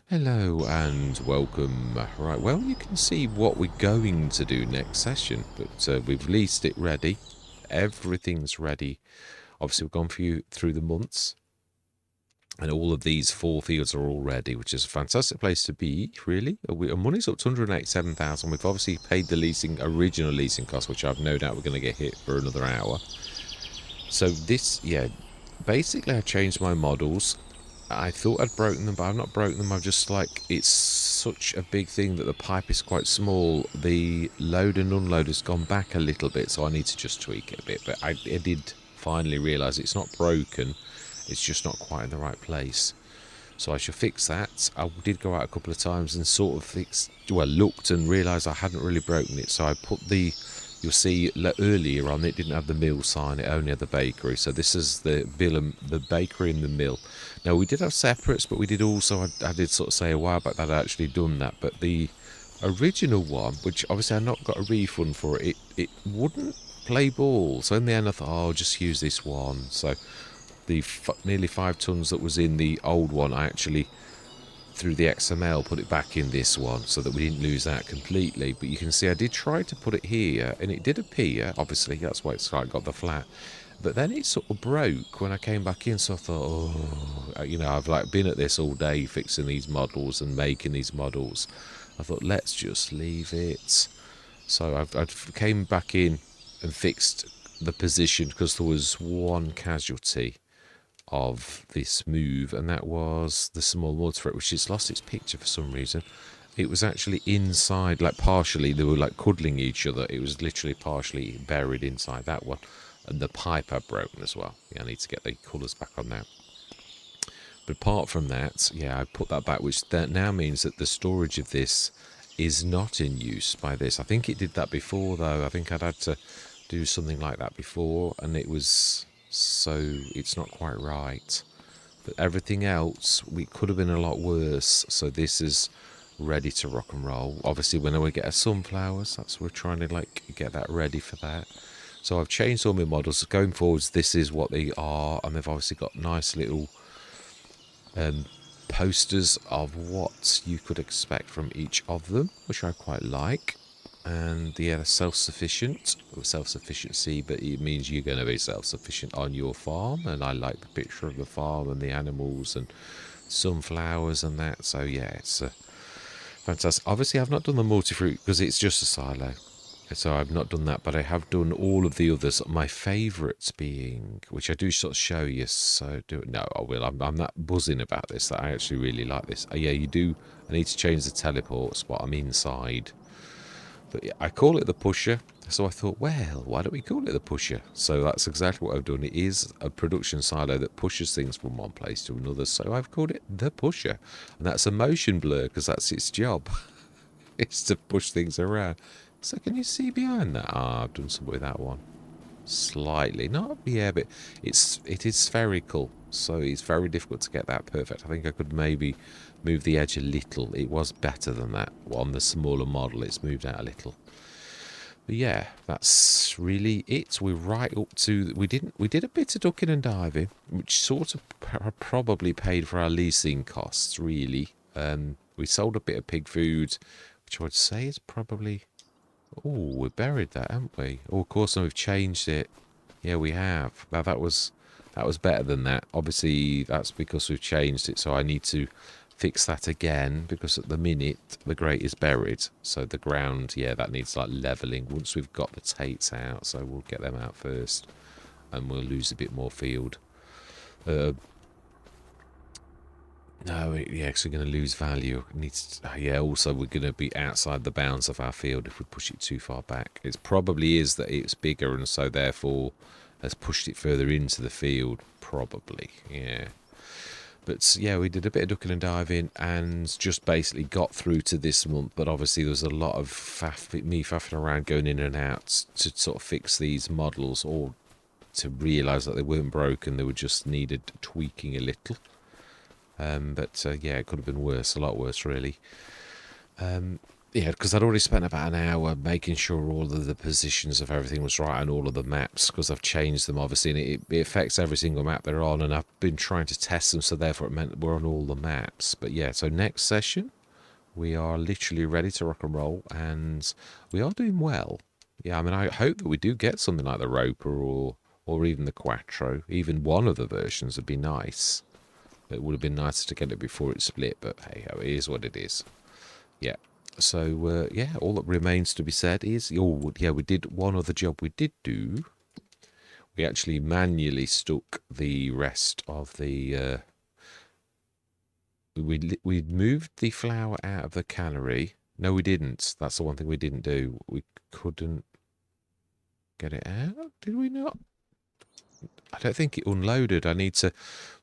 Hello and welcome. Right, well, you can see what we're going to do next session, but we've leased it ready. Everything's ready. Obviously, we've gone through the months, and all of these 4 fields are all ready, which is a fantastic place to be, really. Our money's up to 187,000. We've obviously paid the original leasing cost, which I've no doubt we're going to get hit for another hour. So this, yeah, basically I changed my models. I thought I'd broken them, but I've not broken them. I've just it's such a big thing that the pipe is quite small. The load and unload has gone back a little bit, so I need to just tweak it a bit. But I did finally realise it's not broken, it's just not quite in the right place. So I should fix that. I did go out a couple of times and sort of looked and realised I hadn't really broken it. So I put you'll see earlier on it didn't have the mill sign, it only had the bakery. So this is the bakery and the mill. Now we did have separates, but we did also, I did sort of say a while back that I'd actually done that. But the original one, which obviously I not got a refund for it wouldn't play ball. So in the end I thought, oh, I'll just use this one. So the nearly 5 tons that was in the old one, I actually, through the XML, put it back in this one so that we didn't lose that completely. But you can see I did try to put it here, and it did appear, obviously, that's why it's got the flat. But then it sort of broke when I came back in, so I thought, oh, I've been at this all day fixing these models and making these models. I thought, let's just leave it. So I came back in and fixed the position because there was one casualty of this move, and that was the small water threat, which has lost its picture for some reason. It was actually inside, partially, they were cuddling each other. It was literally partially buried inside that one, and the pipe had broken as well. Yeah, I need to get the colours back on that. But apart from that, yeah, I put that back, which that now means that the storage of this is not in use by this. I think it did that before, though. I think I'd had to do something like that before, and it was, so it's not quite right. But everything else, we could have been a lot worse. So this is ready to rock and roll. Obviously, when we get our sunflowers, that's we're trying to get that ready for that. So I've changed all my models. Going forwards, this is what they are, and they've obviously got nice little posters of what you could expect from each of them, which I quite like. And yeah, self-sufficient, or self-sufficiency, but it means you're going to be self-sufficient on your farm. And I like the picture of the farm and the animals and sunflowers and that. So yeah, it's fantastic. Obviously, I've not done the multi-fruit because it's just a silo, so I've not done that, but I have done all of the others. My favourites being, which I do sort of show you, so do it. No, I will. I'm that buzzing about this that I actually really like this. Yeah, you do. I need to change the teleport spot. I'm inside. But yeah, I call it the pusher, so I thought, well, why don't we call it the pusher? So that's exactly what I've done. It is a production silo that pushes things from one place to another, so I've called it the pusher. And that's a motion blur because that's its job. It's to push things around. So can you see behind that? Ah, I've done something with that one. Slightly. Not, yeah, but it is spherical, so it's very difficult to get that perfect. I think I could maybe move the edge a little. It was better than that. On the smaller model, it's moved out a little. But yeah, that's really it. We're right up to, we did a bit of ducking and diving, which sort of probably paid for our leasing costs, really. We sold a bit of pig food, which I would say is probably, oh, we buried that, haven't we? Oh, of course, and we've changed it. Yeah, we have. Now that was better than that. Obviously, that's because we've changed it, so I need to fix that again because at the minute the grate is buried. So the ground, yeah, that needs leveling once we've got the tates out. So we'll get them out first, and we'll lose a bit more field. No, yeah, because we're going to lose value. Yeah, also we're going to be outside the bounds of our field if we push it too far back. It probably is that it's bigger and so therefore has pushed it further into the field, probably, yeah. But yeah, we did a bit of ducking and diving and just basically got through to this month. But obviously there was a lot of me faffing around going in and out to sort of fix these models or to realise that they weren't broken, they were just needed tweaking a little. But yeah, it could have been worse, a lot worse, really. Yeah, because I'd already spent about an hour making sure all of the positions of everything was right on all of the maps, because I've changed them obviously, and it affects every single map they're on, and I've been trying to test them, so therefore it meant we're on all the maps. But yeah, so next session we are literally ready to rock and roll, and we are doing well. Yeah, I mean, I hope that we do get something like the Roper or even the Quattro. Even one of the versions would be nice. It would have been nicer to get it before it split, but hey ho, it is what it is. Yeah. So, yeah, all that remains to be said is, oh, yeah, we did one other job we did do. We actually manually stuck the rest of the, we moved the flour out of the cannery. No, we didn't. That's the one thing we didn't do. We couldn't get it out, did we not? I don't think it unloaded. I need to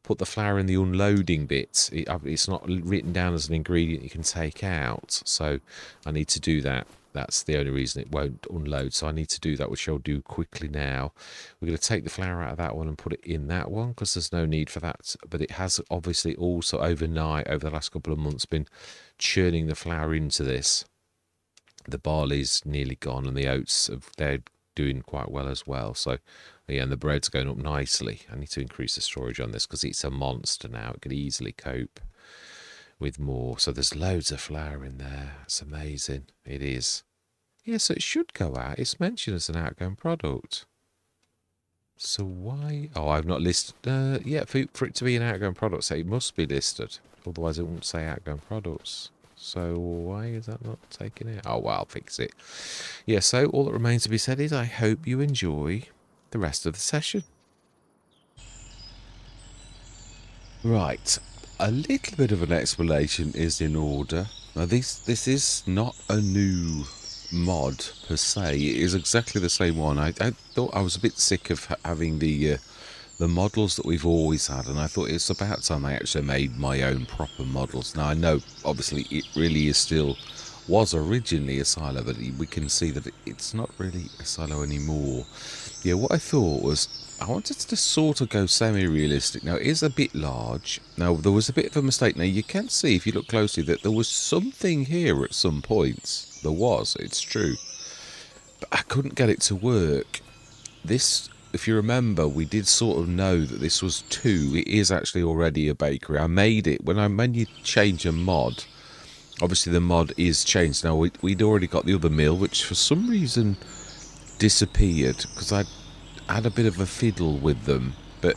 put the flour in the unloading bit. It's not written down as an ingredient you can take out, so I need to do that. That's the only reason it won't unload, so I need to do that, which I'll do quickly now. We're going to take the flour out of that one and put it in that one, because there's no need for that. But it has obviously also overnight, over the last couple of months, been churning the flour into this. The barley's nearly gone, and the oats, they're doing quite well as well. So yeah, and the bread's going up nicely. I need to increase the storage on this because it's a monster now. It could easily cope with more. So there's loads of flour in there. It's amazing. It is. Yeah, so it should go out. It's mentioned as an outgoing product. So why? Oh, I've not listed. Yeah, for it to be an outgoing product, so it must be listed. Otherwise, it won't say outgoing products. So why is that not taking it? Oh, well, I'll fix it. Yeah, so all that remains to be said is I hope you enjoy the rest of the session. Right, a little bit of an explanation is in order. Now, this is not a new mod per se. It is exactly the same one. I thought I was a bit sick of having the models that we've always had, and I thought it's about time I actually made my own proper models. Now I know obviously it really is still was originally a silo, but we can see that it's not really a silo anymore. Yeah, what I thought was I wanted to sort of go semi-realistic. Now it is a bit large. Now there was a bit of a mistake. Now you can see if you look closely that there was something here at some points. There was, it's true, but I couldn't get it to work. This, if you remember, we did sort of know that this was 2. It is actually already a bakery. I made it when you change a mod. Obviously, the mod is changed now. We'd already got the other mill, which for some reason disappeared because I had a bit of a fiddle with them, but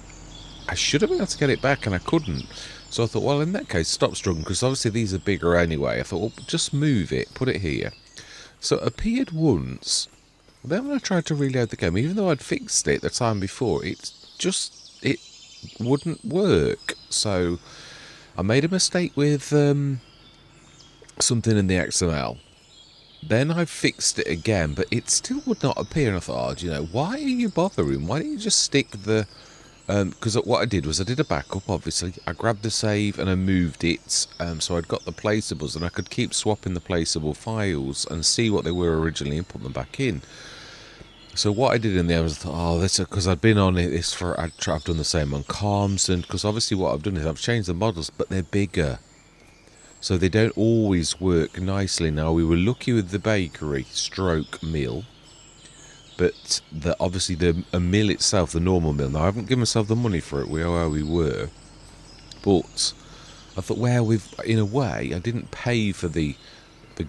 I should have been able to get it back and I couldn't. So I thought, well, in that case, stop struggling, because obviously these are bigger anyway. I thought, well, just move it, put it here. So it appeared once. Then when I tried to reload the game, even though I'd fixed it the time before, it wouldn't work. So I made a mistake with something in the XML. Then I fixed it again, but it still would not appear. And I thought, oh, why are you bothering? Why don't you just stick the... Because what I did was I did a backup, obviously. I grabbed the save and I moved it. So I'd got the placeables, and I could keep swapping the placeable files and see what they were originally and put them back in. So what I did in there was I thought, oh, this, because I'd been on this for, I've done the same on comms, and because obviously what I've done is I've changed the models, but they're bigger. So they don't always work nicely. Now, we were lucky with the bakery stroke mill, but obviously a mill itself, the normal mill, now I haven't given myself the money for it, we are where we were, but I thought, well, in a way, I didn't pay for the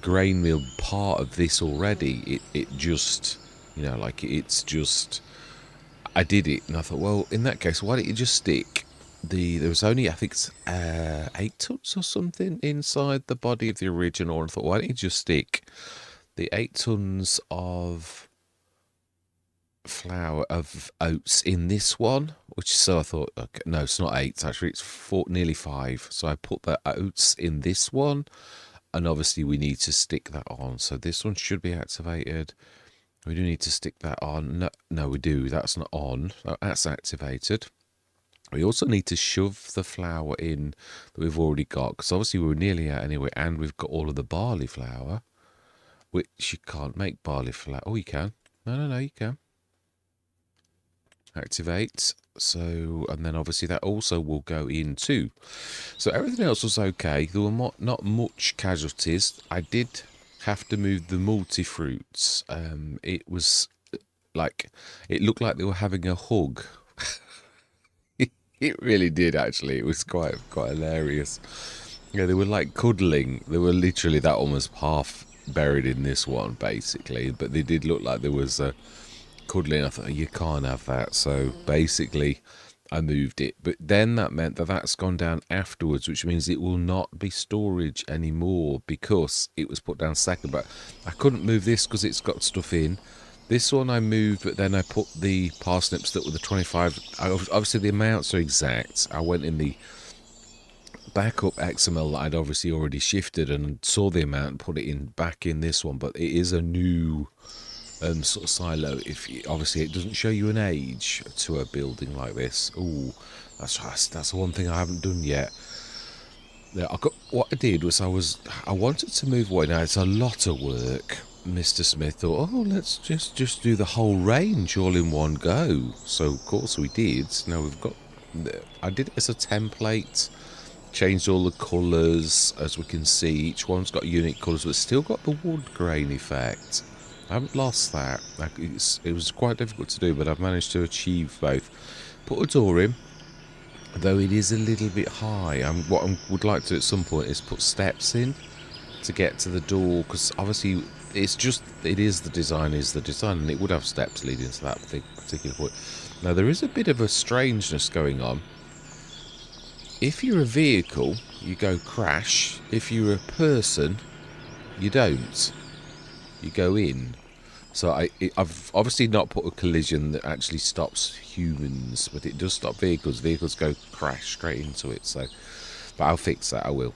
grain mill part of this already. It just, it's just, I did it, and I thought, well, in that case, why don't you just stick there was only, I think, 8 tons or something inside the body of the original, and I thought, why don't you just stick the 8 tons of flour of oats in this one, so I thought, okay, no, it's not 8, actually it's 4, nearly 5. So I put the oats in this one, and obviously we need to stick that on. So this one should be activated. We do need to stick that on. No, we do. That's not on. That's activated. We also need to shove the flour in that we've already got, because obviously we're nearly out anyway, and we've got all of the barley flour, which you can't make barley flour. Oh, you can. No, you can. Activate. So, and then obviously that also will go in too. So everything else was okay. There were not much casualties. I did have to move the multi-fruits. It was like, it looked like they were having a hug. It really did, actually. It was quite hilarious. Yeah, they were like cuddling. They were literally that almost half buried in this one, basically. But they did look like there was cuddling. I thought, oh, you can't have that. So basically, I moved it. But then that meant that that's gone down afterwards, which means it will not be storage anymore because it was put down second. But I couldn't move this because it's got stuff in. This one I moved, but then I put the parsnips that were the 25. Obviously, the amounts are exact. I went in the backup XML that I'd obviously already shifted and saw the amount and put it in back in this one. But it is a new sort of silo. If you, obviously it doesn't show you an age to a building like this. Ooh, that's one thing I haven't done yet. Yeah, what I did was I wanted to move away. Now it's a lot of work. Mr. Smith thought, oh, let's just do the whole range all in one go. So of course we did. Now we've got. I did it as a template. Changed all the colours, as we can see. Each one's got unique colours, but still got the wood grain effect. I haven't lost that. It was quite difficult to do, but I've managed to achieve both. Put a door in, though it is a little bit high. What I would like to at some point is put steps in to get to the door, because obviously it is the design, and it would have steps leading to that particular point. Now there is a bit of a strangeness going on. If you're a vehicle, you go crash. If you're a person, you don't. You go in. So I've obviously not put a collision that actually stops humans, but it does stop vehicles. Vehicles go crash straight into it. So, but I'll fix that. I will.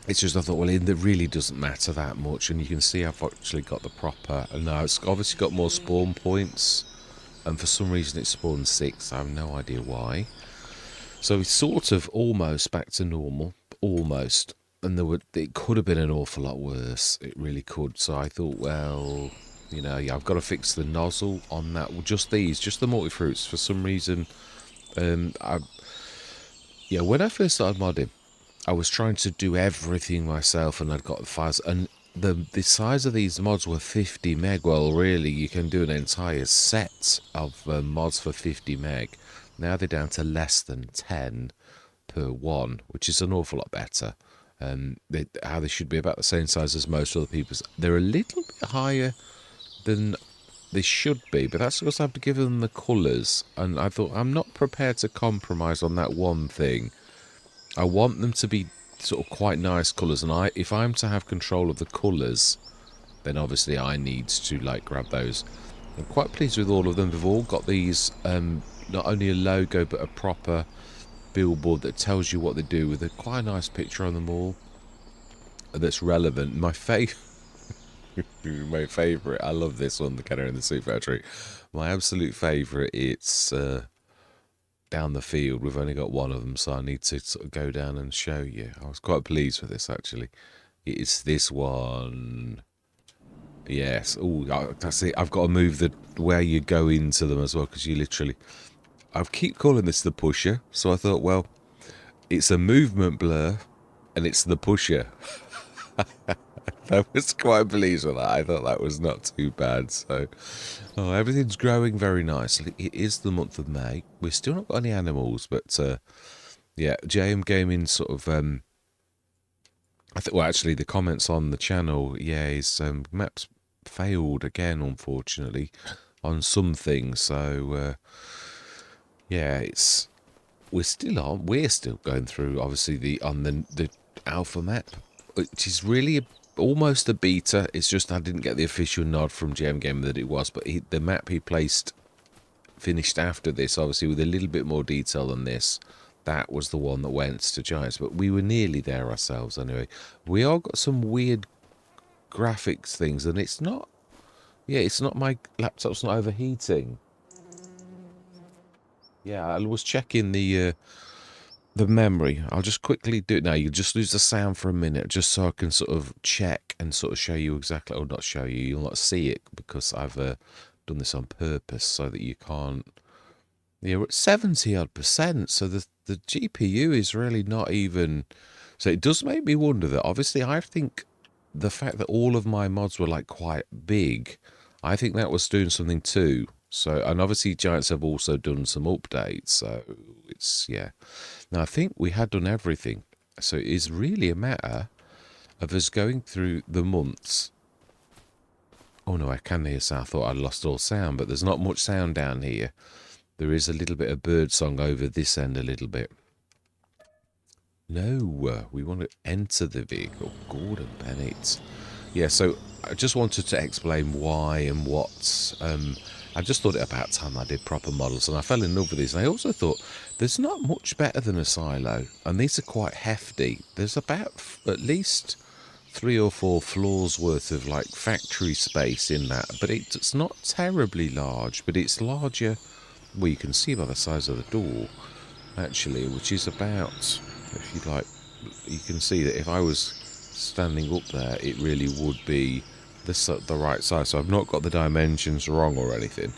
It's just I thought, well, it really doesn't matter that much, and you can see I've actually got the proper. And now it's obviously got more spawn points, and for some reason it spawned 6. I have no idea why. So it's sort of almost back to normal, almost. And it could have been an awful lot worse. It really could. So I thought, well, you know, yeah, I've got to fix the nozzle on that. Well, just the multi-fruits. For some reason, when I first started modding, I was trying to do everything myself, and I'd got the files. And the size of these mods were 50 meg. Well, really, you can do an entire set of mods for 50 meg. Now they're down to less than 10 per one, which is an awful lot better. How they should be about the same size as most other people's. They're a little bit higher than they should be, but that's because I have to give them the colours. And I thought, I'm not prepared to compromise on that one thing. I want them to be sort of quite nice colours, and if I'm to have control of the colours, then obviously I need to like grab those. I'm quite pleased with all of them. They've all got these, not only a logo, but a proper billboard that tells you what they do, with quite a nice picture on them all that's relevant. My favourite, I love this one, the Kenner in the Sea Factory. My absolute favourite, it's down the field. We've only got one of them, so I need to sort of go down and show you. I was quite pleased with this, actually. It's this one. Yes. Oh, that's it. I've got to move the where you go into them as well, because you literally. I keep calling this the pusher, so I thought, well, it's a movement blur, and it's the pusher. I was quite pleased with that. I thought that was not too bad. So, everything's growing very nicely. It is the month of May. We've still not got any animals, but yeah, JMGaming sort of. I think. Well, actually, the comments on the channel, yeah, his maps failed again, unfortunately, on some things. So, yeah, we're still going through, obviously, the alpha map, which is really almost a beta. It's just I didn't get the official nod from JMGaming that it was, but the map he placed finished after this, obviously with a little bit more detail than this. That was the one that went to Giants, but we were nearly there ourselves anyway. We all got some weird graphics things, and it's not my laptop's not overheating. Yeah, I was checking the memory. I'll just quickly do it now. You just lose the sound for a minute, just so I can sort of check and sort of show you exactly, or not show you, you'll not see it, because I've done this on purpose so that you can't. Yeah, we're at 70 odd %, so the GPU is really not even. So it does make me wonder that obviously I think the fact that all of my mods were like quite big, I think that was doing something too. So, and obviously Giants have also done some updates. So it's, yeah. Now I think we had done everything. So it is really a matter of us going through the months. Oh no, I can hear sound. I thought I'd lost all sound, but there's not much sound down here. There is a little bit of bird song over this end a little bit. No, we want to enter the vehicle. Gordon Bennett. Yeah, so I just wanted to explain why and what. I just thought it about time I did proper models, and I fell in love with these. And I also thought there's not much better than a silo, and these are quite hefty. There's about at least 3 or 4 floors worth of like factory space in that, but it's not terribly large, but it's larger. Well, you can see by the size of the door, actually, which is about, if you like, you can see that if I was standing up there, it really would be the right size. So I've not got the dimensions wrong or anything.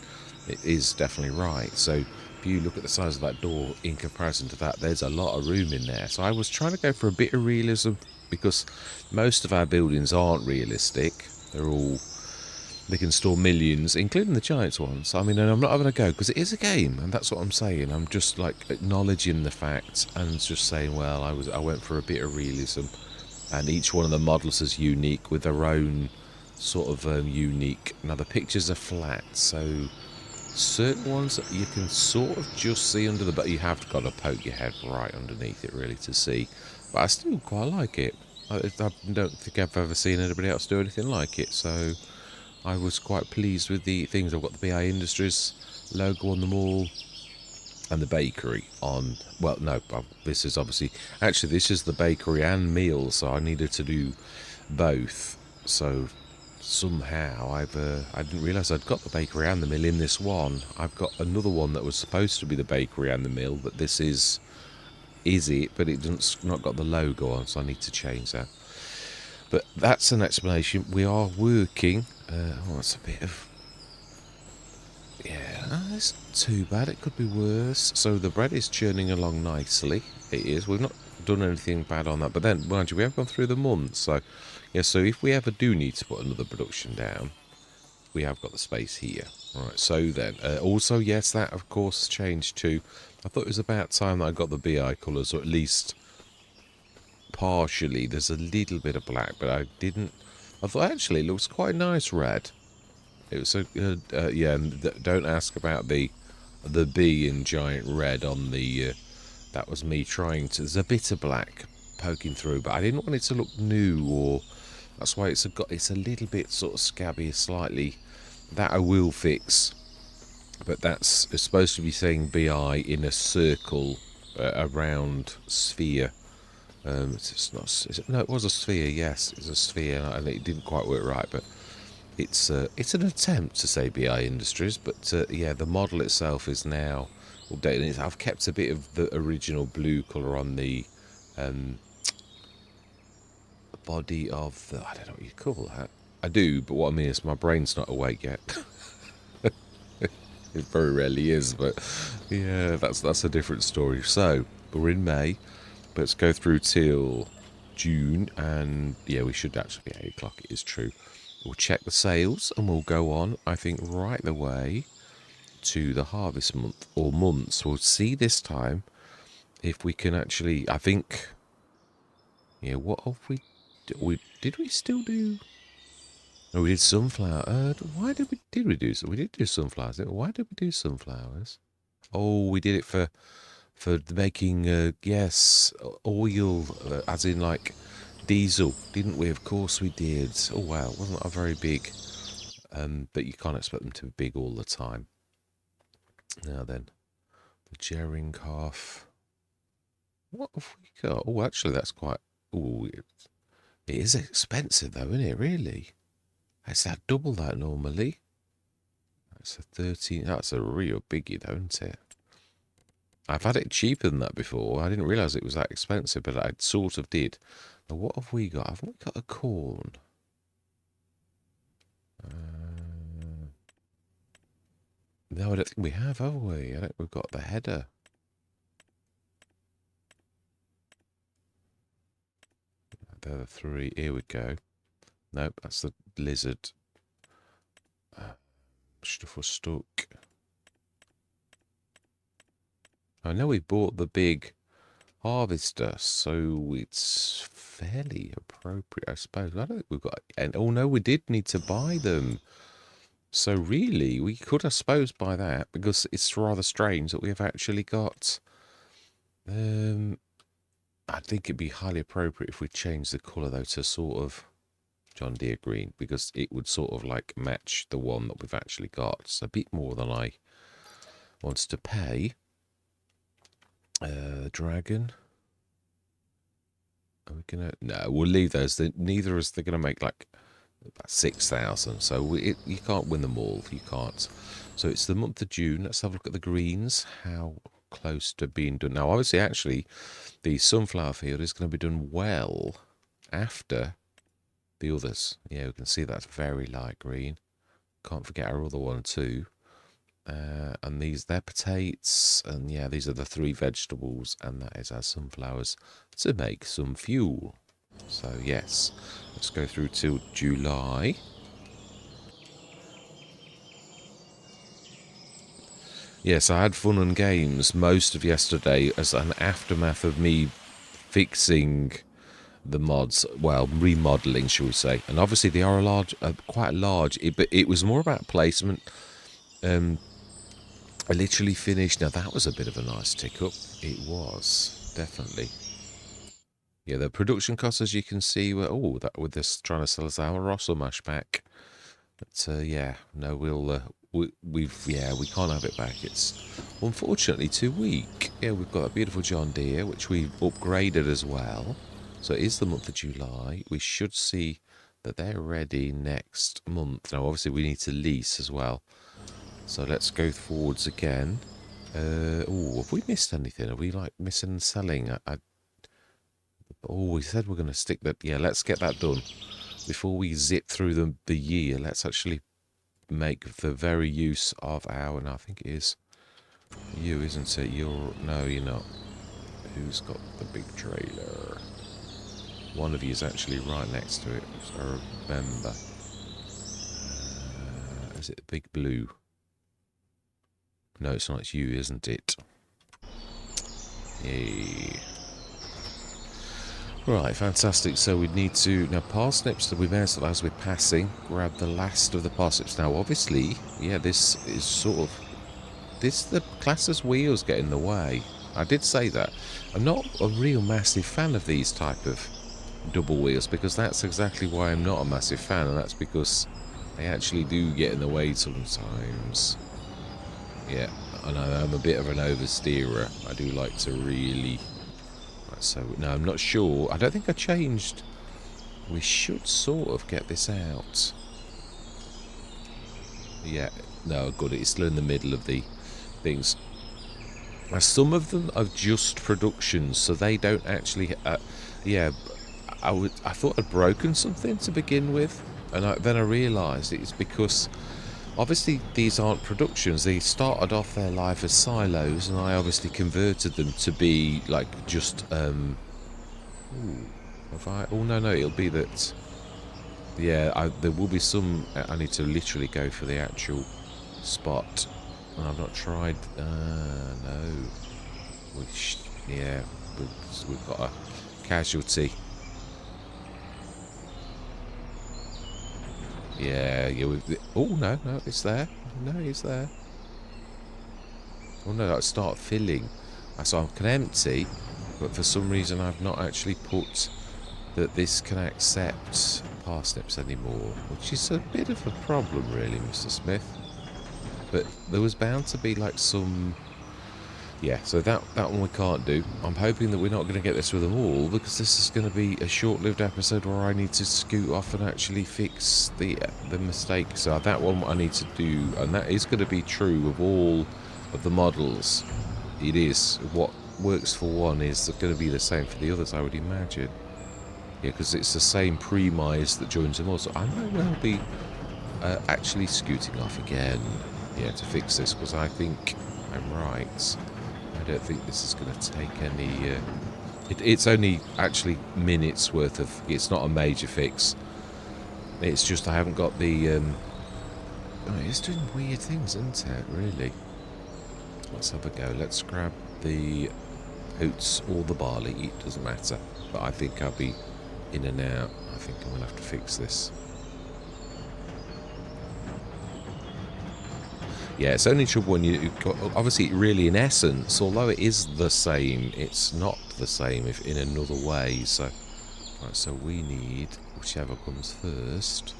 It is definitely right. So if you look at the size of that door in comparison to that, there's a lot of room in there. So I was trying to go for a bit of realism, because most of our buildings aren't realistic. They're all, they can store millions, including the Giants ones. I mean, and I'm not having a go, because it is a game, and that's what I'm saying. I'm just like acknowledging the fact and just saying, well, I went for a bit of realism, and each one of the models is unique with their own sort of unique. Now the pictures are flat, so certain ones you can sort of just see under the, but you have got to poke your head right underneath it really to see. But I still quite like it. I don't think I've ever seen anybody else do anything like it, so I was quite pleased with the things. I've got the BI Industries logo on them all, and the bakery on, well, no, this is obviously, actually this is the bakery and meals, so I needed to do both. So somehow I didn't realise I'd got the bakery and the mill in this one. I've got another one that was supposed to be the bakery and the mill, but this is it, but it doesn't, not got the logo on, so I need to change that. But that's an explanation. We are working. Oh, that's a bit of, yeah, it's not too bad. It could be worse. So the bread is churning along nicely. It is. We've not done anything bad on that. But then, mind you, we have gone through the months. So, yeah, so if we ever do need to put another production down, we have got the space here. All right, so then, also, yes, that, of course, has changed too. I thought it was about time that I got the BI colours, or at least partially. There's a little bit of black, but I didn't. I thought, actually, it looks quite nice red. It was a yeah. And don't ask about the B in giant red on the. That was me trying to. There's a bit of black poking through, but I didn't want it to look new, or that's why it's a little bit sort of scabby, slightly. That I will fix, but it's supposed to be saying BI in a circle, a round sphere. It's not. No, it was a sphere. Yes, it's a sphere, and it didn't quite work right, but. It's an attempt to say BI Industries, but yeah, the model itself is now updated. I've kept a bit of the original blue colour on the body of the, I don't know what you call that. I do, but what I mean is my brain's not awake yet. It very rarely is, but yeah, that's a different story. So we're in May, but let's go through till June, and yeah, we should actually be 8 o'clock. It is true. We'll check the sales, and we'll go on, I think, right the way to the harvest month, or months. We'll see this time if we can actually, I think, yeah, what have did we still do? No, we did sunflower. Why did we do, we did do sunflowers. Why did we do sunflowers? Oh, we did it for making, yes, oil, as in like diesel, didn't we? Of course we did. Oh wow, it wasn't a very big, but you can't expect them to be big all the time. Now then, the Jering calf. What have we got? Oh, actually, that's quite. Oh, it is expensive though, isn't it? Really? It's that double that normally. That's a 13. That's a real biggie, though, isn't it? I've had it cheaper than that before. I didn't realise it was that expensive, but I sort of did. Now, what have we got? Haven't we got a corn? No, I don't think we have we? I don't. We've got the header. They're the 3. Here we go. Nope, that's the lizard. Stuff was stuck. I know we bought the big harvester, so it's fairly appropriate, I suppose. I don't think we've got... And oh no, we did need to buy them. So really, we could, I suppose, buy that, because it's rather strange that we have actually got... I think it'd be highly appropriate if we change the colour, though, to sort of John Deere green, because it would sort of like match the one that we've actually got. It's a bit more than I wants to pay. Dragon. Are we gonna? No, we'll leave those. Neither is they're gonna make like about 6,000. So you can't win them all. You can't. So it's the month of June. Let's have a look at the greens. How close to being done now? Obviously, actually, the sunflower field is going to be done well after the others. Yeah, we can see that's very light green. Can't forget our other one too. And they're potatoes, and yeah, these are the 3 vegetables, and that is our sunflowers to make some fuel. So yes, let's go through till July. Yes, I had fun and games most of yesterday as an aftermath of me fixing the mods, well, remodeling, shall we say. And obviously they are quite large, but it was more about placement. I literally finished. Now that was a bit of a nice tick up. It was, definitely. Yeah, the production costs, as you can see, were that with this trying to sell us our Rossel mash back. But yeah, no, we can't have it back. It's unfortunately too weak. Yeah, we've got a beautiful John Deere which we've upgraded as well. So it is the month of July. We should see that they're ready next month. Now, obviously, we need to lease as well. So let's go forwards again. Have we missed anything? Are we like missing selling? We said we're going to stick that. Yeah, let's get that done before we zip through the year. Let's actually make the very use of our. And I think it is you, isn't it? No, you're not. Who's got the big trailer? One of you is actually right next to it. So I remember. Is it Big Blue? No, it's not. It's you, isn't it? Yay. Right, fantastic. So we need to... Now, parsnips that we may as we're passing, grab the last of the parsnips. Now, obviously, yeah, this is sort of... the class as wheels get in the way. I did say that. I'm not a real massive fan of these type of double wheels, because that's exactly why I'm not a massive fan, and that's because they actually do get in the way sometimes. Yeah, and I'm a bit of an oversteerer. I do like to really... Right, so, no, I'm not sure. I don't think I changed. We should sort of get this out. Yeah, no, good. It's still in the middle of the things. Now, some of them are just productions, so they don't actually... yeah, I thought I'd broken something to begin with, and then I realised it's because... Obviously, these aren't productions. They started off their life as silos, and I obviously converted them to be, like, just, Oh, no, it'll be that... Yeah, there will be some... I need to literally go for the actual spot, and I've not tried... no. Yeah, we've got a casualty. Yeah, oh, no, it's there. No, it's there. Oh, no, I start filling. So I can empty, but for some reason I've not actually put that this can accept parsnips anymore, which is a bit of a problem, really, Mr. Smith. But there was bound to be, like, some... Yeah, so that one we can't do. I'm hoping that we're not going to get this with them all, because this is going to be a short-lived episode where I need to scoot off and actually fix the mistake. So that one I need to do, and that is going to be true of all of the models. It is. What works for one is going to be the same for the others, I would imagine. Yeah, because it's the same premise that joins them all. So I might well be actually scooting off again, yeah, to fix this, because I think I'm right. I don't think this is going to take any... it's only actually minutes worth of... It's not a major fix. It's just I haven't got the... Oh, it's doing weird things, isn't it, really? Let's have a go. Let's grab the oats or the barley. It doesn't matter. But I think I'll be in and out. I think I'm going to have to fix this. Yeah, it's only trouble when you've got... Obviously, really, in essence, although it is the same, it's not the same if in another way. So, right, so we need whichever comes first.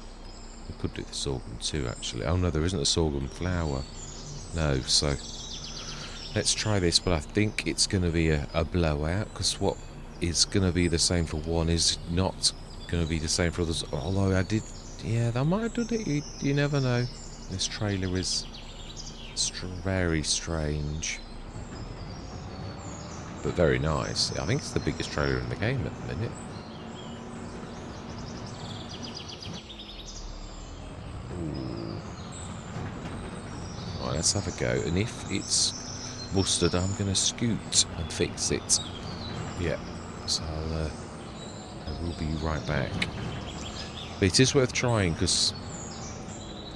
We could do the sorghum too, actually. Oh, no, there isn't a sorghum flour. No, so... Let's try this, but I think it's going to be a blowout, because what is going to be the same for one is not going to be the same for others. Although I did... Yeah, that might have done it. You never know. This trailer is very strange. But very nice. I think it's the biggest trailer in the game at the minute. Ooh. Right, let's have a go. And if it's busted, I'm going to scoot and fix it. Yeah. So I will be right back. But it is worth trying, because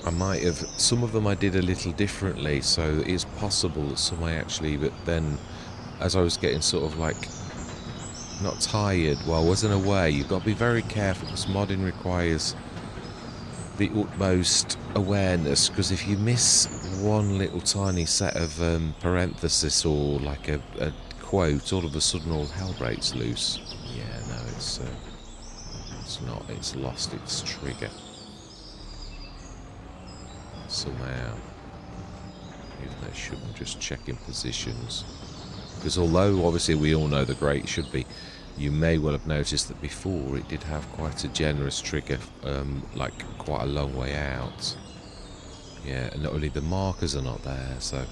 I might have... Some of them I did a little differently, so it is possible that some I actually... But then, as I was getting sort of like... Not tired, well, I wasn't away. You've got to be very careful, because modding requires the utmost awareness, because if you miss one little tiny set of parenthesis or like a quote, all of a sudden all hell breaks loose. Yeah, no, it's not. It's lost its trigger somehow, even though it shouldn't. Just checking positions, because although obviously we all know the grate should be, you may well have noticed that before it did have quite a generous trigger, like quite a long way out. Yeah, and not only the markers are not there, so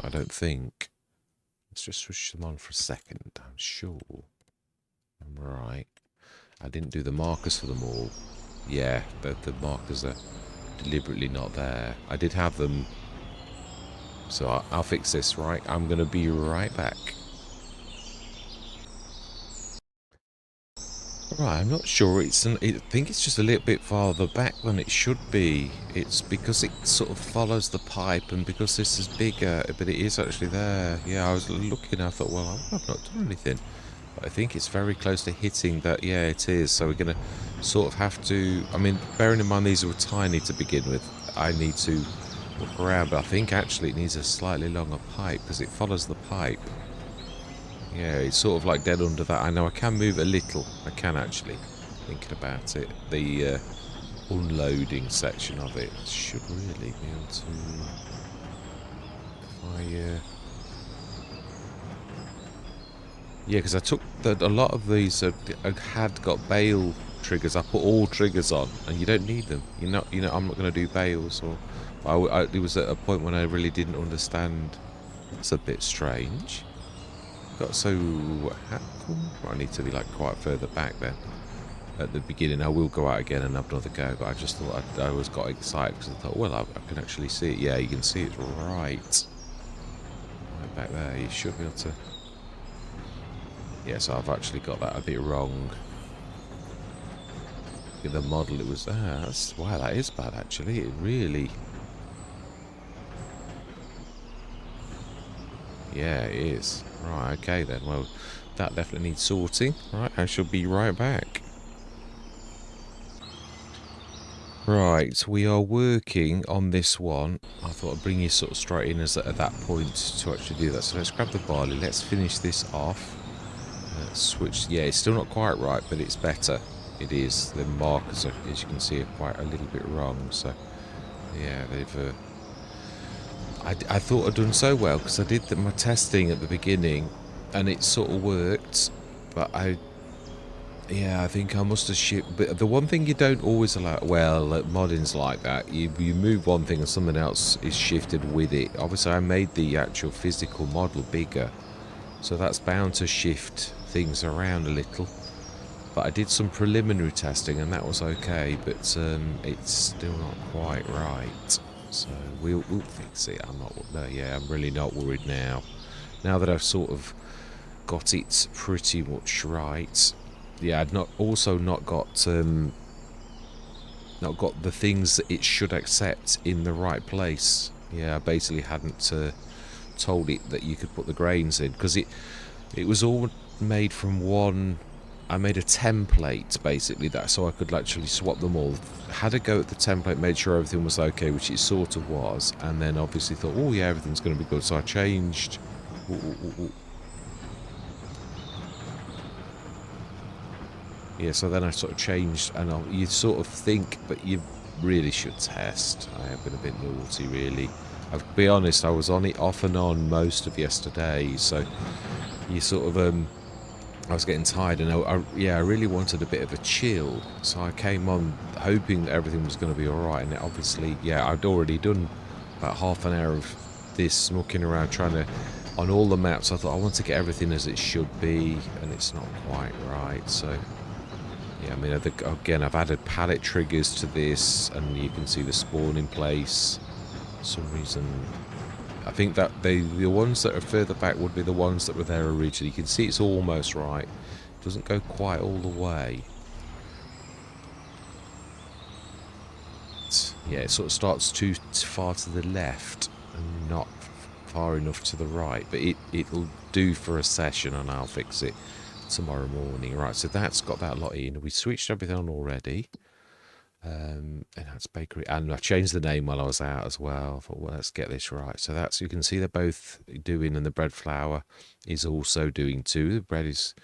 I don't think. Let's just switch them on for a second. I'm sure I'm right. I didn't do the markers for them all. Yeah, the markers are deliberately not there. I did have them, so I'll fix this, right? I'm going to be right back. Right, I'm not sure. I think it's just a little bit farther back than it should be. It's because it sort of follows the pipe, and because this is bigger, but it is actually there. Yeah, I was looking, I thought, well, I've not done anything. But I think it's very close to hitting that. Yeah, it is. So we're going to sort of have to... I mean, bearing in mind these were tiny to begin with, I need to look around. But I think actually it needs a slightly longer pipe, because it follows the pipe. Yeah, it's sort of like dead under that. I know I can move a little. I can actually, thinking about it. The unloading section of it should really be able to... Yeah, because I took a lot of these had got bale triggers. I put all triggers on, and you don't need them. I'm not going to do bales, or it was at a point when I really didn't understand. It's a bit strange. So how come I need to be like quite further back then at the beginning? I will go out again and have another go, but I just thought I always got excited because I thought, well, I can actually see it. Yeah, you can see it right back there. You should be able to... Yeah, so I've actually got that a bit wrong. In the model it was... wow, that is bad actually. It really... Yeah, it is. Right, okay then. Well, that definitely needs sorting. Right, I shall be right back. Right, we are working on this one. I thought I'd bring you sort of straight in at that point to actually do that. So let's grab the barley. Let's finish this off. Switch. Yeah, it's still not quite right, but it's better. It is. The markers, are, as you can see, are quite a little bit wrong. So, yeah, they've... I thought I'd done so well because I did my testing at the beginning and it sort of worked, but I think I must have shipped. But the one thing you don't always allow, well, modding's like that. You move one thing and something else is shifted with it. Obviously, I made the actual physical model bigger, so that's bound to shift things around a little. But I did some preliminary testing and that was okay, but it's still not quite right. So we'll fix it. I'm really not worried now. Now that I've sort of got it pretty much right. Yeah, I'd also not got not got the things that it should accept in the right place. Yeah, I basically hadn't told it that you could put the grains in, because it was all made from one. I made a template basically, that so I could actually swap them all. Had a go at the template, made sure everything was okay, which it sort of was, and then obviously thought, oh yeah, everything's going to be good. So I changed. Yeah, so then I sort of changed, and you sort of think, but you really should test. I have been a bit naughty, really. I'll be honest, I was on it off and on most of yesterday, so you sort of I was getting tired, and I really wanted a bit of a chill, so I came on hoping that everything was going to be alright, and obviously, yeah, I'd already done about half an hour of this, mucking around, trying to, on all the maps, I thought I want to get everything as it should be, and it's not quite right, so, yeah, I mean, again, I've added pallet triggers to this, and you can see the spawn in place. For some reason, I think that the ones that are further back would be the ones that were there originally. You can see it's almost right. It doesn't go quite all the way. Yeah, it sort of starts too far to the left and not far enough to the right. But it'll do for a session, and I'll fix it tomorrow morning. Right, so that's got that lot in. We switched everything on already. And that's bakery, and I changed the name while I was out as well. I thought, well, let's get this right. So that's, you can see they're both doing, and the bread flour is also doing too. The bread is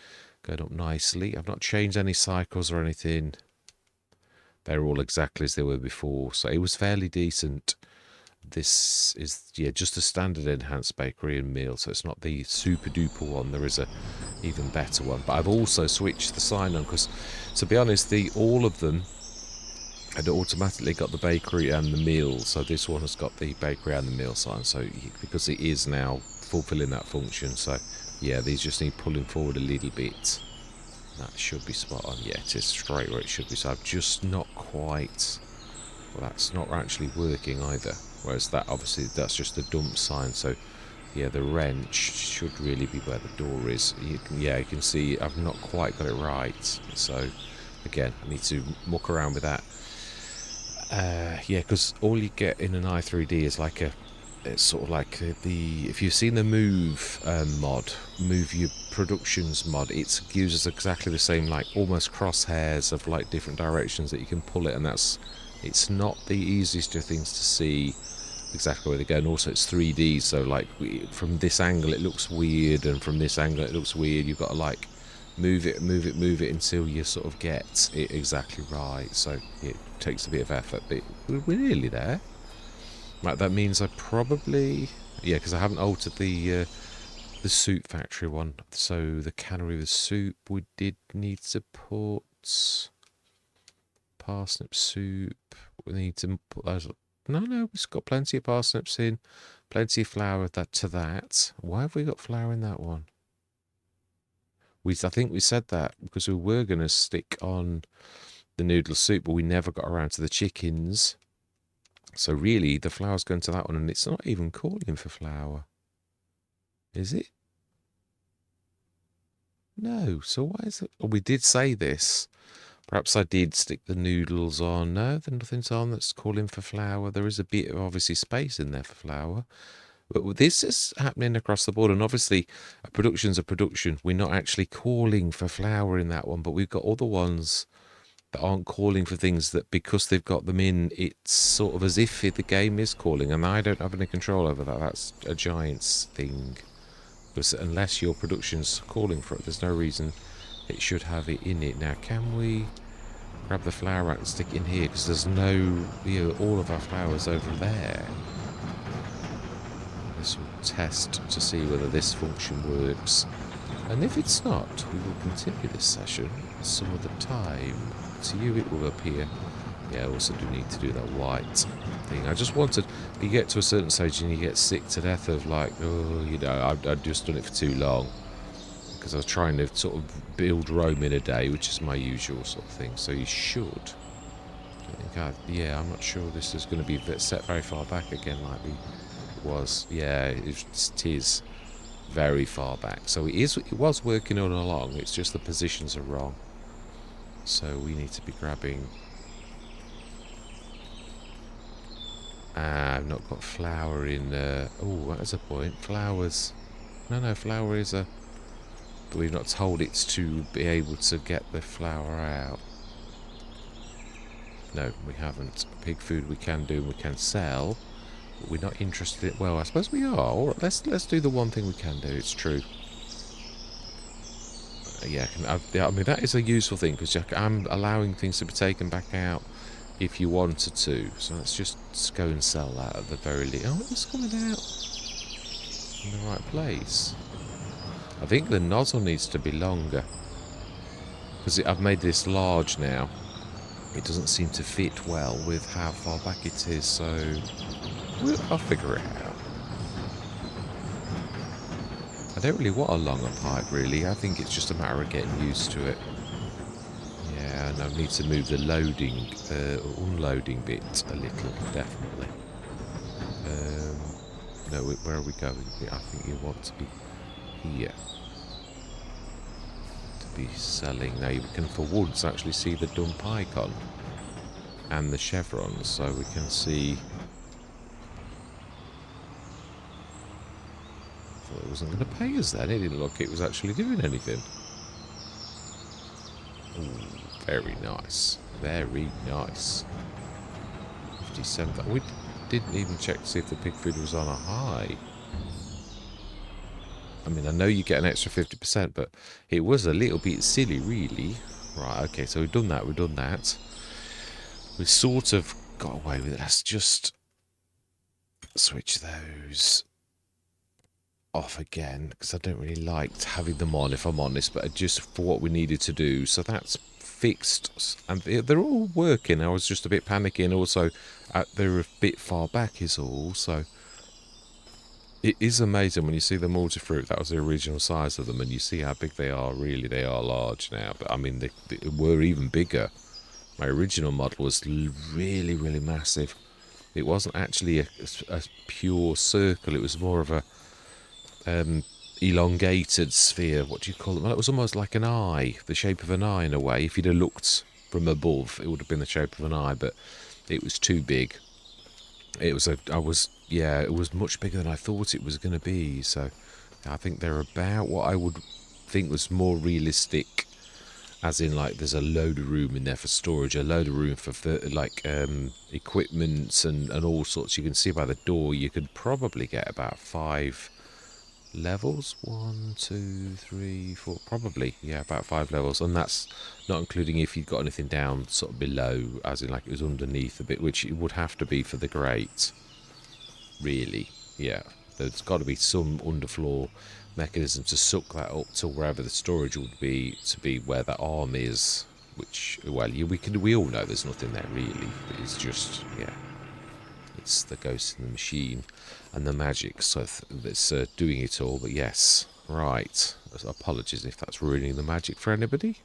going up nicely. I've not changed any cycles or anything. They're all exactly as they were before, so it was fairly decent. This is, yeah, just a standard enhanced bakery and meal, so it's not the super duper one. There is a even better one, but I've also switched the sign on, because to be honest, all of them had automatically got the bakery and the meal, so this one has got the bakery and the meal sign, so because it is now fulfilling that function. So yeah, these just need pulling forward a little bit. That should be spot on. Yeah, it is straight where it should be. So I've just not quite, well, that's not actually working either, whereas that, obviously that's just the dump sign. So yeah, the wrench should really be where the door is. You can see I've not quite got it right, so again, I need to muck around with that. Yeah, because all you get in an i3D is like it's sort of like if you've seen the move mod, move your productions mod, it uses exactly the same, like almost crosshairs of like different directions that you can pull it, and it's not the easiest of things to see exactly where they go. And also it's 3D, so like from this angle it looks weird, and from this angle it looks weird. You've got to like move it until you sort of get it exactly right. So it takes a bit of effort, but we're nearly there. Right, that means I probably, yeah, because I haven't altered the soup factory one. So the cannery with soup, we did need to put parsnip soup. We need to put those. No, we've got plenty of parsnips in, plenty of flour to that. Why have we got flour in that one? I think we said that because we were going to stick on the noodle soup, but we never got around to the chickens. So really, the flour's going to that one, and it's not even calling for flour. Is it? No. So why is it? Well, we did say this. Perhaps I did stick the noodles on. No, then nothing's on that's calling for flour. There is a bit of obviously space in there for flour. But this is happening across the board, and obviously a production's a production. We're not actually calling for flour in that one, but we've got other ones that aren't calling for things that, because they've got them in, it's sort of as if the game is calling, and I don't have any control over that. That's a Giants thing. Because unless your production's calling for it, there's no reason it should have it in it. Now, can we grab the flour out and stick it in here? Because there's no, all of our flour's over there. This will test to see whether this function works, and if it's not, we will continue this session some other time. To you it will appear. Yeah, I also do need to do that white thing. I just wanted, you get to a certain stage and you get sick to death of like, oh, I've just done it for too long, because I was trying to sort of build Rome in a day, which is my usual sort of thing. So you should, yeah, I'm not sure this is going to be set very far back again like we was. Yeah, it is very far back. So it was working all along. It's just the positions are wrong. So we need to be grabbing I've not got flour in there. Oh, that's a point. Flowers. No, flour is a... But we've not told it to be able to get the flour out. No, we haven't. Pig food we can do and we can sell. But we're not interested in... Well, I suppose we are. All right, let's do the one thing we can do. It's true. Yeah, I mean, that is a useful thing, because I'm allowing things to be taken back out if you wanted to. So let's just go and sell that at the very least. Oh, it's coming out in the right place. I think the nozzle needs to be longer, because I've made this large now. It doesn't seem to fit well with how far back it is, so I'll figure it out. I don't really want a longer pipe, really. I think it's just a matter of getting used to it. Yeah, and I need to move the loading, unloading bit a little, definitely. No, where are we going? I think you want to be here. To be selling. Now you can, for once, actually see the dump icon and the chevrons, so we can see... I thought it wasn't going to pay us then. It didn't look like it was actually doing anything. Ooh, very nice. Very nice. 57. We didn't even check to see if the pig food was on a high. I mean, I know you get an extra 50%, but it was a little bit silly, really. Right, okay, so we've done that, We've sort of got away with it. Let's just switch those off again, because I don't really like having them on, if I'm honest, but just for what we needed to do. So that's fixed, and they're all working. I was just a bit panicking. Also, they're a bit far back is all, so it is amazing when you see the multi-fruit. That was the original size of them, and you see how big they are. Really, they are large now, but I mean, they were even bigger. My original model was really, really massive. It wasn't actually a pure circle. It was more of a elongated sphere. What do you call it? Well, it was almost like an eye, the shape of an eye in a way. If you'd have looked from above, it would have been the shape of an eye, but it was too big. It was it was much bigger than I thought it was going to be. So I think they're about what I would think was more realistic, as in, like, there's a load of room in there for storage, a load of room for equipment and all sorts. You can see by the door you could probably get about 5 levels. 1, 2, 3, 4, probably, yeah, about 5 levels, and that's not including if you've got anything down sort of below, as in like it was underneath a bit, which it would have to be for the grate, really. Yeah, there's got to be some underfloor mechanism to suck that up to wherever the storage would be, to be where that arm is, which, well, we all know there's nothing there really. It's just, yeah, it's the ghost in the machine and the magic, so that's doing it all. But yes, right, apologies if that's ruining the magic for anybody.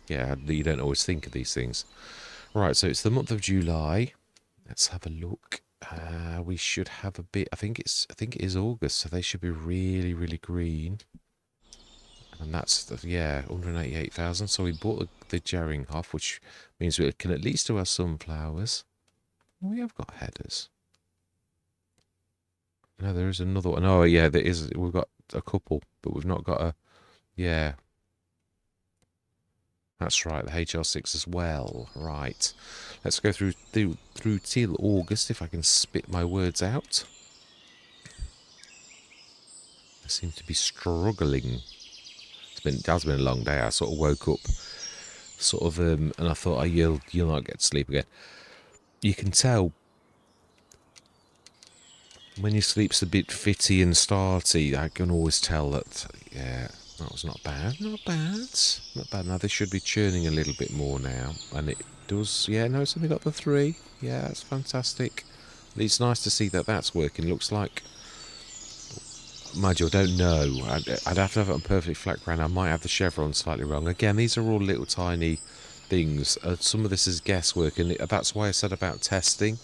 Yeah, you don't always think of these things. Right, so it's the month of July. Let's have a look. We should have a bit. I think it is August, so they should be really, really green. And that's yeah, 188,000. So we bought the Jerringhoff, which means we can at least do our sunflowers. We have got headers. No, there is another one. Oh yeah, there is. We've got a couple, but we've not got a. Yeah, that's right. The HR6 as well. Right. Let's go through till August, if I can spit my words out. I seem to be struggling. It has been a long day. I sort of woke up, and I thought, oh, you'll not get to sleep again. You can tell when your sleep's a bit fitty and starty. I can always tell that. Yeah, that was not bad. Not bad. Now they should be churning a little bit more now, and it does. Yeah, no, it's only got the 3. Yeah, that's fantastic. It's nice to see that that's working. Looks like. Mind you, I don't know. I'd have to have it on perfectly flat ground. I might have the chevron slightly wrong. Again, these are all little tiny things. Some of this is guesswork, and that's why I said about testing.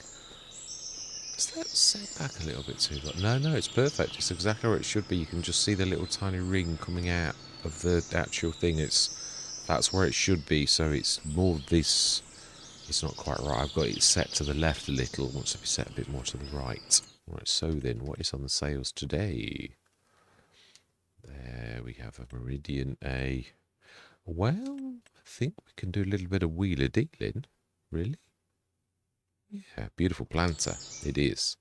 Is that set back a little bit too much? No, it's perfect. It's exactly where it should be. You can just see the little tiny ring coming out of the actual thing. That's where it should be. So it's more this It's not quite right. I've got it set to the left a little. It wants to be set a bit more to the right. Right, so then, what is on the sales today? There we have a Meridian A. Well, I think we can do a little bit of wheeler dealing. Really? Yeah, beautiful planter. It is.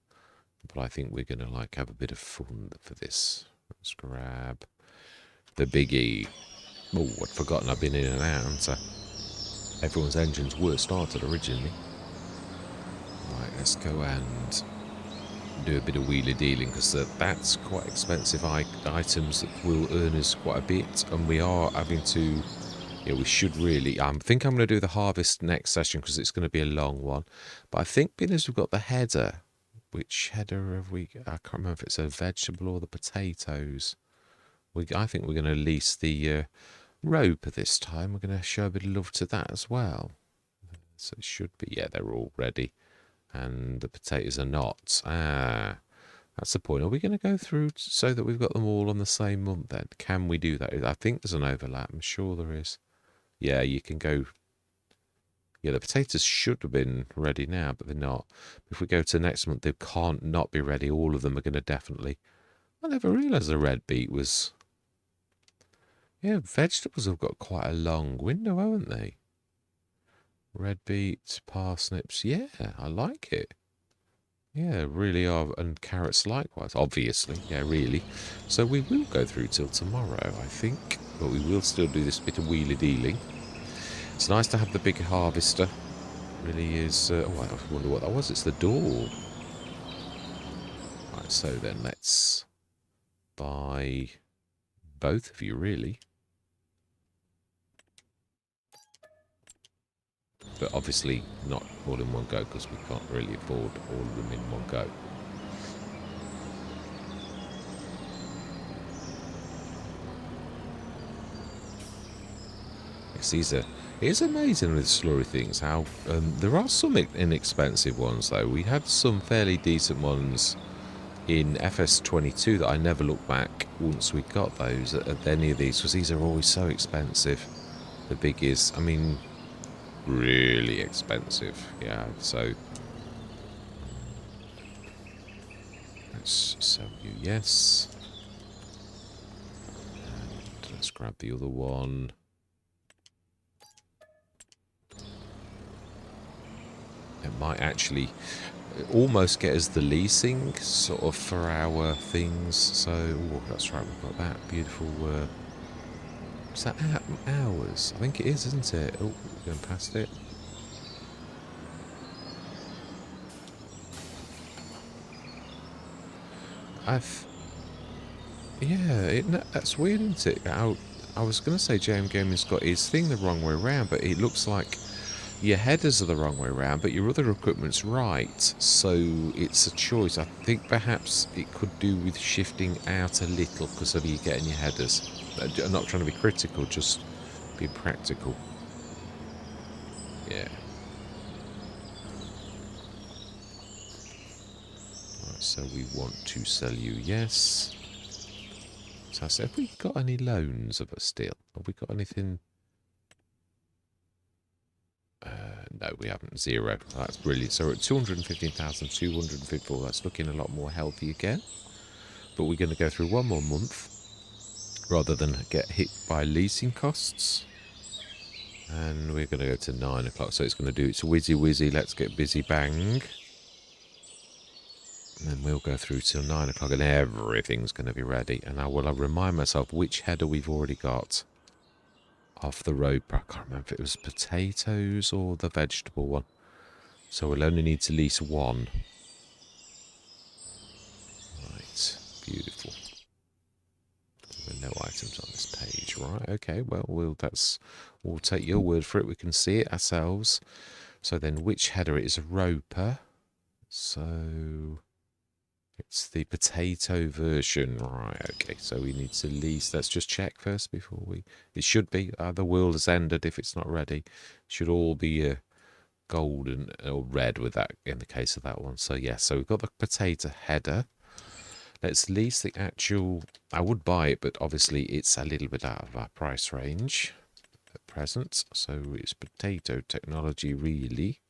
But I think we're going to like have a bit of fun for this. Let's grab the biggie. Oh, I'd forgotten I've been in and out, haven't I? Everyone's engines were started originally. Right, let's go and do a bit of wheeler dealing, because that's quite expensive items that will earn us quite a bit, and we are having to, yeah, we should really, I think I'm going to do the harvest next session because it's going to be a long one, but I think being as we've got the header, which header have we, I can't remember if it's a vegetable or the potatoes. I think we're going to lease the roper this time. We're going to show a bit of love to that as well. So it should be, yeah, they're all ready. And the potatoes are not. Ah, that's the point. Are we going to go through so that we've got them all on the same month then? Can we do that? I think there's an overlap. I'm sure there is. Yeah, you can go. Yeah, the potatoes should have been ready now, but they're not. If we go to next month, they can't not be ready. All of them are going to definitely. I never realised the red beet was. Yeah, vegetables have got quite a long window, haven't they? Red beets, parsnips. Yeah, I like it. Yeah, really are. And carrots likewise, obviously. Yeah, really. So we will go through till tomorrow, I think. But we will still do this bit of wheeler dealing. It's nice to have the big harvester. Really is. Oh, I wonder what that was. It's the door. Right, so then let's buy both of you, really. But obviously not all in one go, because we can't really afford all of them in one go. Yes, it is amazing with slurry things how there are some inexpensive ones though. We had some fairly decent ones in FS25 that I never looked back once we got those at any of these, because these are always so expensive. The biggies, I mean, really expensive. Yeah, so let's sell you, yes. And let's grab the other one. It might actually almost get us the leasing sort of for our things. So, oh, that's right, we've got that beautiful. Is that ours? I think it is, isn't it? Oh, we're going past it. Yeah, that's weird, isn't it? I was going to say JMGaming's got his thing the wrong way around, but it looks like your headers are the wrong way around, but your other equipment's right. So it's a choice. I think perhaps it could do with shifting out a little because of you getting your headers. I'm not trying to be critical, just be practical. Yeah. Right, so we want to sell you, yes. So I said, have we got any loans of us still? Have we got anything? No, we haven't. Zero. That's brilliant. So we're at 215,254. That's looking a lot more healthy again. But we're going to go through one more month rather than get hit by leasing costs. And we're going to go to 9 o'clock. So it's going to do its whizzy. Let's get busy, bang. And then we'll go through till 9 o'clock and everything's going to be ready. And I will remind myself which header we've already got off the road. I can't remember if it was potatoes or the vegetable one. So we'll only need to lease one. Right, beautiful. There are no items on this page, right? Okay, well, we'll take your word for it. We can see it ourselves. So then, which header? It is a roper. So it's the potato version, right? Okay, so we need to lease. Let's just check first before we. It should be. The world has ended if it's not ready. It should all be golden or red with that in the case of that one. So yeah, so we've got the potato header. Let's lease the actual. I would buy it, but obviously it's a little bit out of our price range. at present. So it's potato technology, really.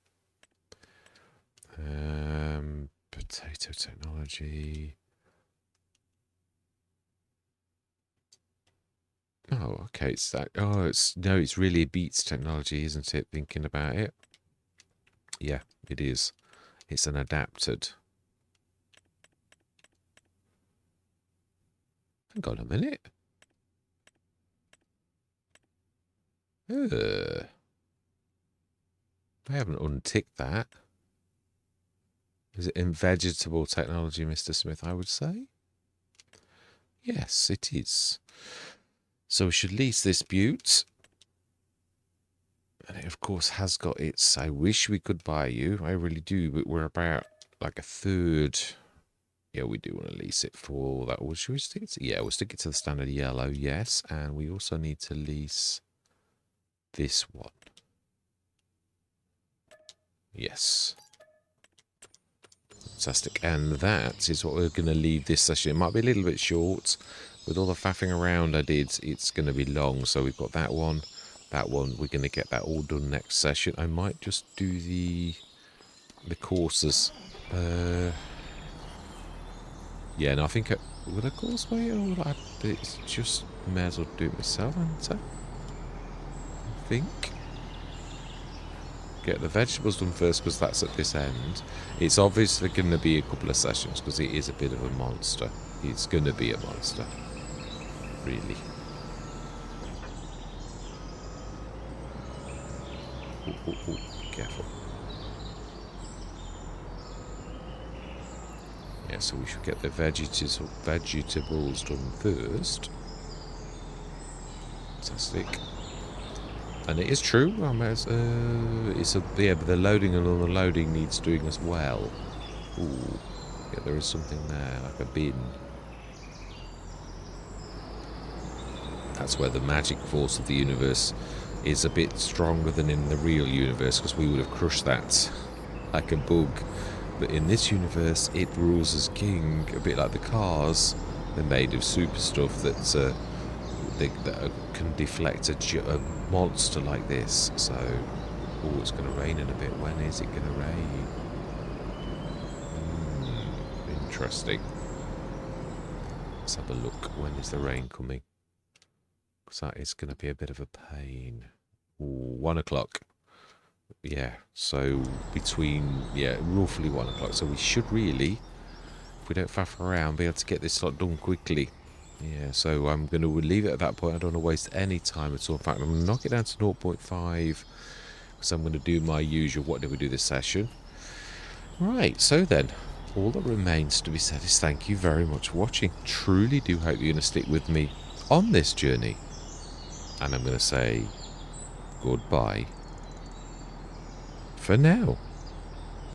Potato technology. Oh, okay. It's that. Oh, it's really beets technology, isn't it? Thinking about it. Yeah, it is. It's an adapted. Hang on a minute. I haven't unticked that. Is it in vegetable technology, Mr. Smith, I would say? Yes, it is. So we should lease this butte. And it, of course, has got its... I wish we could buy you. I really do, but we're about like a third... Yeah, we do want to lease it for that. Well, should we stick it to... Yeah, we'll stick it to the standard yellow, yes. And we also need to lease this one. Yes. Fantastic. And that is what we're going to leave this session. It might be a little bit short. With all the faffing around I did, it's going to be long. So we've got that one. That one. We're going to get that all done next session. I might just do the courses. Yeah, no, I think... Will I course wait? Or will I... It's just... May as well do it myself, isn't it? I think. Get the vegetables done first because that's at this end. It's obviously going to be a couple of sessions because it is a bit of a monster. It's going to be a monster. Really. Ooh, ooh, ooh. Careful. Yeah, so we should get the vegetables done first. Fantastic. And it is true. Yeah, but the loading and unloading needs doing as well. Ooh, yeah, there is something there, like a bin. That's where the magic force of the universe is a bit stronger than in the real universe, because we would have crushed that like a bug. But in this universe, it rules as king, a bit like the cars. They're made of super stuff that can deflect a monster like this. So, oh, it's going to rain in a bit. When is it going to rain? Interesting. Let's have a look. When is the rain coming? Because that is going to be a bit of a pain. Ooh, 1 o'clock. Yeah, so between, yeah, roughly 1 o'clock. So we should really, if we don't faff around, be able to get this lot done quickly. Yeah, so I'm going to leave it at that point. I don't want to waste any time at all. In fact, I'm going to knock it down to 0.5 because I'm going to do my usual, what did we do this session? Right, so then, all that remains to be said is thank you very much for watching. Truly do hope you're going to stick with me on this journey. And I'm going to say goodbye for now.